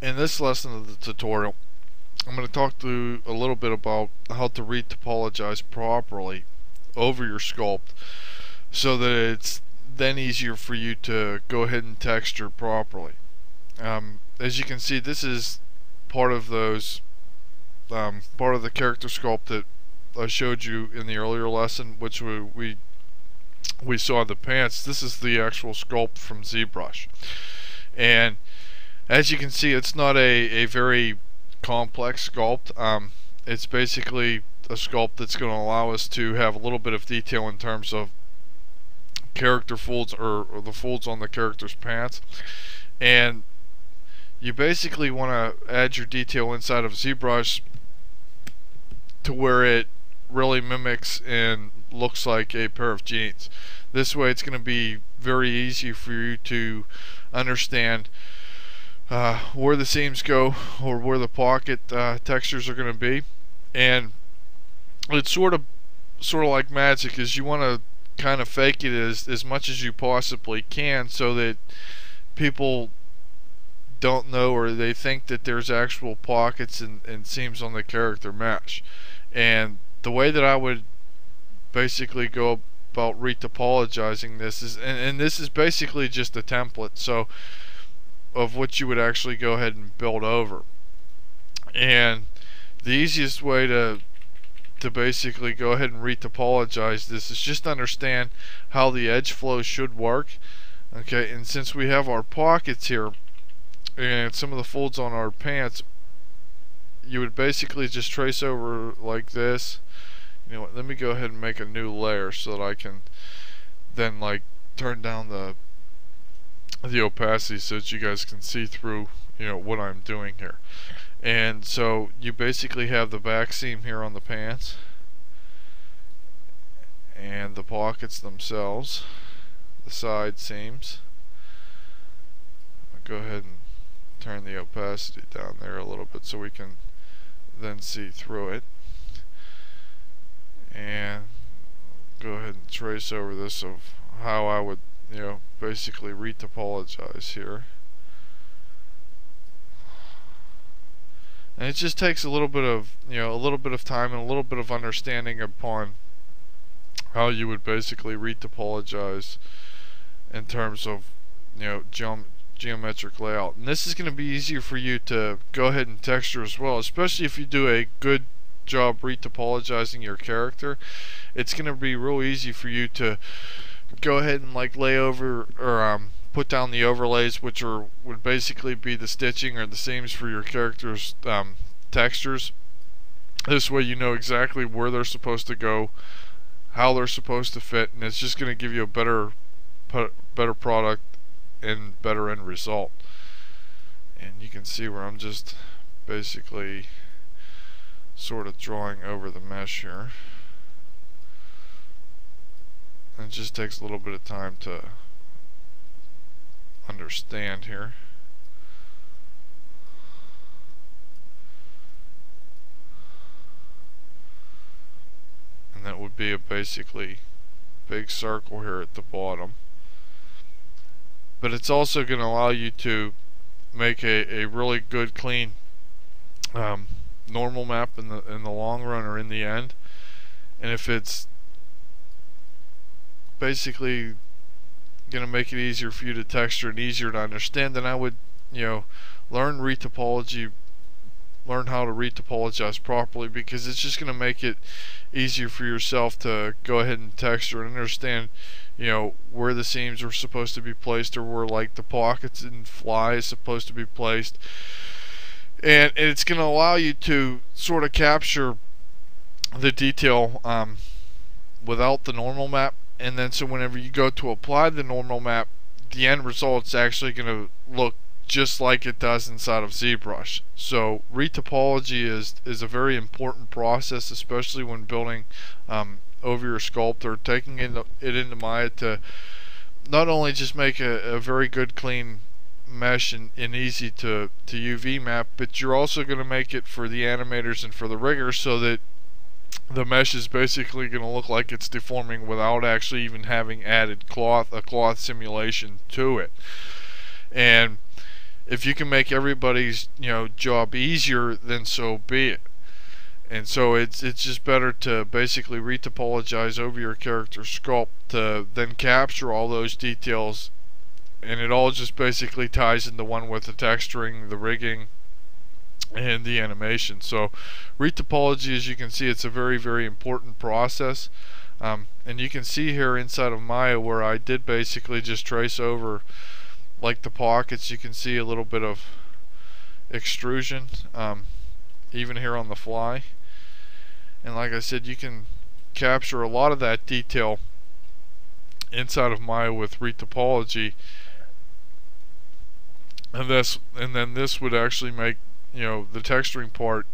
In this lesson of the tutorial, I'm going to talk to a little bit about how to retopologize properly over your sculpt so that it's then easier for you to go ahead and texture properly. As you can see, this is part of those part of the character sculpt that I showed you in the earlier lesson, which we saw the pants. This is the actual sculpt from ZBrush, and as you can see, it's not a very complex sculpt. It's basically a sculpt that's going to allow us to have a little bit of detail in terms of character folds or the folds on the character's pants. And you basically want to add your detail inside of ZBrush to where it really mimics and looks like a pair of jeans. This way it's going to be very easy for you to understand where the seams go or where the pocket textures are going to be. And it's sort of like magic, is you want to kind of fake it as much as you possibly can so that people don't know, or they think that there's actual pockets and seams on the character mesh. And the way that I would basically go about retopologizing this is, and this is basically just a template so of what you would actually go ahead and build over. And the easiest way to basically go ahead and retopologize this is just understand how the edge flow should work. Okay, and since we have our pockets here and some of the folds on our pants, you would basically just trace over like this. You know what, let me go ahead and make a new layer so that I can then like turn down the opacity so that you guys can see through, you know, what I'm doing here. And so you basically have the back seam here on the pants and the pockets themselves, the side seams. I'll go ahead and turn the opacity down there a little bit so we can then see through it. And go ahead and trace over this of how I would, you know, basically retopologize here. And it just takes a little bit of, you know, a little bit of time and a little bit of understanding upon how you would basically retopologize in terms of, you know, geometric layout. And this is going to be easier for you to go ahead and texture as well, especially if you do a good job retopologizing your character. It's going to be real easy for you to go ahead and like lay over or put down the overlays, which would basically be the stitching or the seams for your character's textures. This way you know exactly where they're supposed to go, how they're supposed to fit, and it's just going to give you a better product and better end result. And you can see where I'm just basically sort of drawing over the mesh here. And it just takes a little bit of time to understand here. And that would be a basically big circle here at the bottom. But it's also going to allow you to make a really good clean normal map in the long run or in the end. And if it's basically going to make it easier for you to texture and easier to understand, then I would, you know, learn retopology, learn how to retopologize properly, because it's just going to make it easier for yourself to go ahead and texture and understand, you know, where the seams are supposed to be placed, or where like the pockets and fly is supposed to be placed. And it's going to allow you to sort of capture the detail without the normal map. And then so whenever you go to apply the normal map, the end result's actually going to look just like it does inside of ZBrush. So retopology is a very important process, especially when building over your sculpt or taking it into Maya to not only just make a very good clean mesh and easy to UV map, but you're also going to make it for the animators and for the riggers so that the mesh is basically going to look like it's deforming without actually even having added a cloth simulation to it. And if you can make everybody's job easier, then so be it. And so it's just better to basically retopologize over your character sculpt to then capture all those details, and it all just basically ties into one with the texturing, the rigging, and the animation. So retopology, as you can see, it's a very, very important process. And you can see here inside of Maya where I did basically just trace over like the pockets. You can see a little bit of extrusion even here on the fly, and like I said, you can capture a lot of that detail inside of Maya with retopology, and then this would actually make the texturing part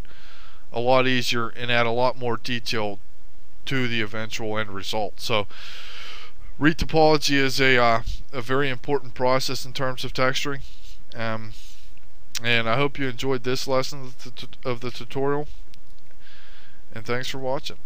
a lot easier and add a lot more detail to the eventual end result. So retopology is a very important process in terms of texturing, and I hope you enjoyed this lesson of the tutorial, and thanks for watching.